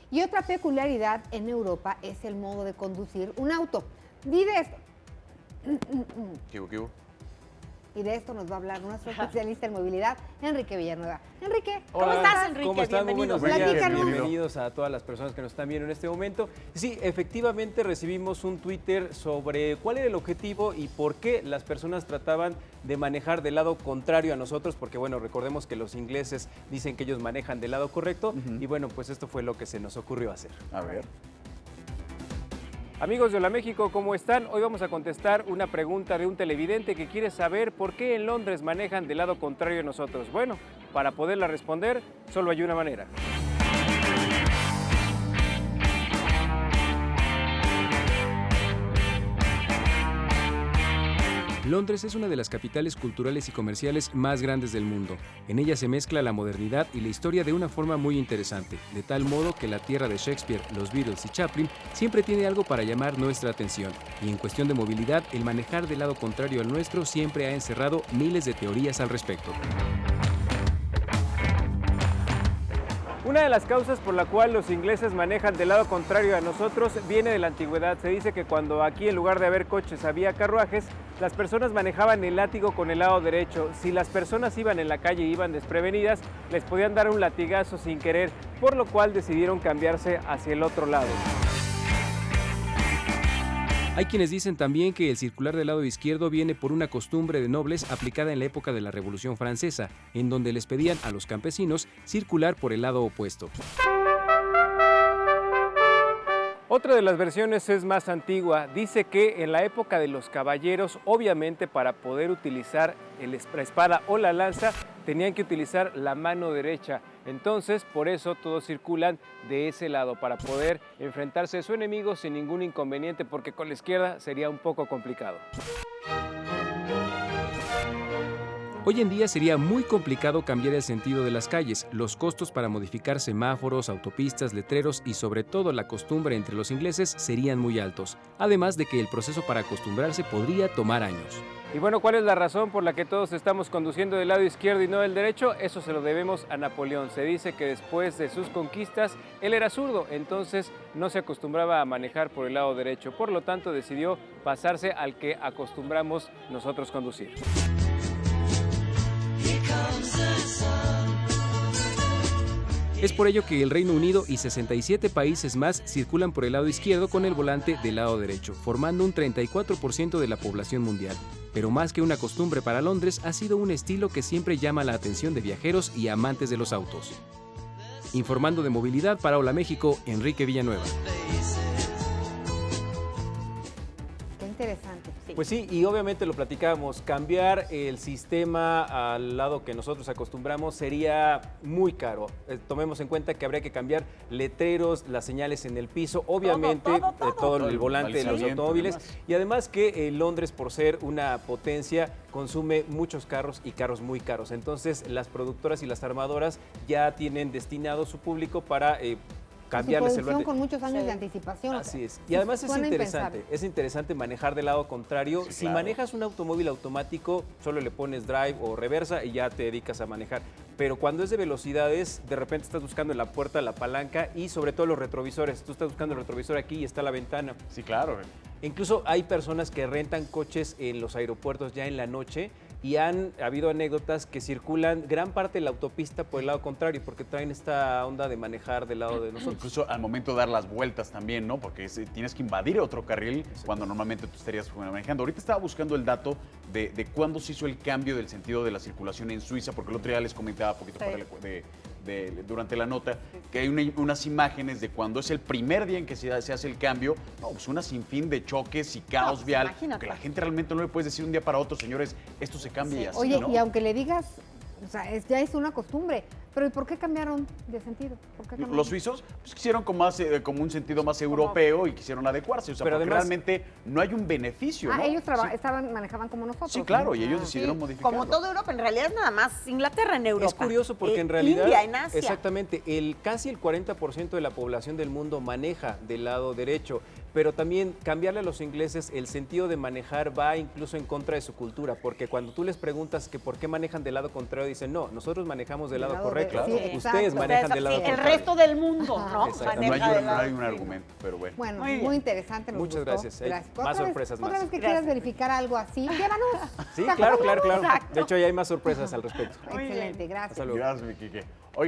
Y otra peculiaridad en Europa es el modo de conducir un auto. Y de esto, ¿Qué hubo? y de esto nos va a hablar nuestro especialista en movilidad, Enrique Villanueva. Enrique, ¿cómo Hola, estás? Enrique? ¿Cómo están? Muy Bienvenido. buenos días. Platícanos. Bienvenidos a todas las personas que nos están viendo en este momento. Sí, efectivamente recibimos un Twitter sobre cuál era el objetivo y por qué las personas trataban de manejar del lado contrario a nosotros, porque bueno, recordemos que los ingleses dicen que ellos manejan del lado correcto y bueno, pues esto fue lo que se nos ocurrió hacer. A ver. Amigos de Hola México, ¿cómo están? Hoy vamos a contestar una pregunta de un televidente que quiere saber por qué en Londres manejan del lado contrario a nosotros. Bueno, para poderla responder, solo hay una manera. Londres es una de las capitales culturales y comerciales más grandes del mundo. En ella se mezcla la modernidad y la historia de una forma muy interesante, de tal modo que la tierra de Shakespeare, los Beatles y Chaplin siempre tiene algo para llamar nuestra atención. Y en cuestión de movilidad, el manejar del lado contrario al nuestro siempre ha encerrado miles de teorías al respecto. Una de las causas por la cual los ingleses manejan del lado contrario a nosotros viene de la antigüedad. Se dice que cuando aquí en lugar de haber coches había carruajes, las personas manejaban el látigo con el lado derecho. Si las personas iban en la calle e iban desprevenidas, les podían dar un latigazo sin querer, por lo cual decidieron cambiarse hacia el otro lado. Hay quienes dicen también que el circular del lado izquierdo viene por una costumbre de nobles aplicada en la época de la Revolución Francesa, en donde les pedían a los campesinos circular por el lado opuesto. Otra de las versiones es más antigua. Dice que en la época de los caballeros, obviamente para poder utilizar la espada o la lanza, tenían que utilizar la mano derecha. Entonces, por eso todos circulan de ese lado, para poder enfrentarse a su enemigo sin ningún inconveniente, porque con la izquierda sería un poco complicado. Hoy en día sería muy complicado cambiar el sentido de las calles. Los costos para modificar semáforos, autopistas, letreros y sobre todo la costumbre entre los ingleses serían muy altos. Además de que el proceso para acostumbrarse podría tomar años. Y bueno, ¿cuál es la razón por la que todos estamos conduciendo del lado izquierdo y no del derecho? Eso se lo debemos a Napoleón. Se dice que después de sus conquistas, él era zurdo, entonces no se acostumbraba a manejar por el lado derecho. Por lo tanto, decidió pasarse al que acostumbramos nosotros conducir. Es por ello que el Reino Unido y 67 países más circulan por el lado izquierdo con el volante del lado derecho, formando un 34% de la población mundial. Pero más que una costumbre para Londres, ha sido un estilo que siempre llama la atención de viajeros y amantes de los autos. Informando de movilidad para Hola México, Enrique Villanueva. Qué interesante. Pues sí, y obviamente lo platicábamos, cambiar el sistema al lado que nosotros acostumbramos sería muy caro. Tomemos en cuenta que habría que cambiar letreros, las señales en el piso, obviamente todo el volante de los automóviles. Y además que Londres, por ser una potencia, consume muchos carros y carros muy caros. Entonces las productoras y las armadoras ya tienen destinado su público para cambiarles el volante. Con muchos años de anticipación. Así es. Y además es interesante manejar del lado contrario. Sí, si claro. Manejas un automóvil automático, solo le pones drive o reversa y ya te dedicas a manejar. Pero cuando es de velocidades, de repente estás buscando en la puerta la palanca y sobre todo los retrovisores. Tú estás buscando el retrovisor aquí y está la ventana. Sí, claro. Incluso hay personas que rentan coches en los aeropuertos ya en la noche y han habido anécdotas que circulan gran parte de la autopista por el lado contrario porque traen esta onda de manejar del lado de nosotros. Incluso al momento de dar las vueltas también, ¿no? Porque tienes que invadir otro carril cuando normalmente tú estarías manejando. Ahorita estaba buscando el dato de cuándo se hizo el cambio del sentido de la circulación en Suiza, porque el otro día les comentaba un poquito durante la nota que hay unas imágenes de cuando es el primer día en que se hace el cambio, no, pues una sinfín de choques y caos vial, que la gente realmente no le puedes decir un día para otro, señores, esto se cambia y así, Oye, ¿no? y aunque le digas, o sea, ya es una costumbre, pero ¿y por qué cambiaron de sentido? Los suizos pues, quisieron como un sentido más europeo y quisieron adecuarse, o sea, pero porque además, realmente no hay un beneficio, ¿no? Ellos manejaban como nosotros. Sí, claro, y ellos decidieron modificarlo. Como toda Europa, en realidad es nada más Inglaterra en Europa. Es curioso porque en realidad, India, en Asia. Exactamente, casi el 40% de la población del mundo maneja del lado derecho, pero también cambiarle a los ingleses el sentido de manejar va incluso en contra de su cultura, porque cuando tú les preguntas que por qué manejan del lado contrario, dicen, no, nosotros manejamos del lado correcto. claro. Sí, Ustedes exacto. manejan del lado El contrario. resto del mundo, ¿no? Exactamente. No hay, Maneja del no hay lado. un argumento, pero bueno. Bueno, Muy muy, bien. interesante. Nos Muchas gustó. gracias. Hay Gracias. más Otra vez- sorpresas Otra más. vez que Gracias. quieras verificar algo así, llévanos. Sí, ¿Te claro, acuerdas? claro. Exacto. De hecho, ya hay más sorpresas al respecto. Muy bien. Excelente, gracias. Hasta luego. Gracias, mi Quique.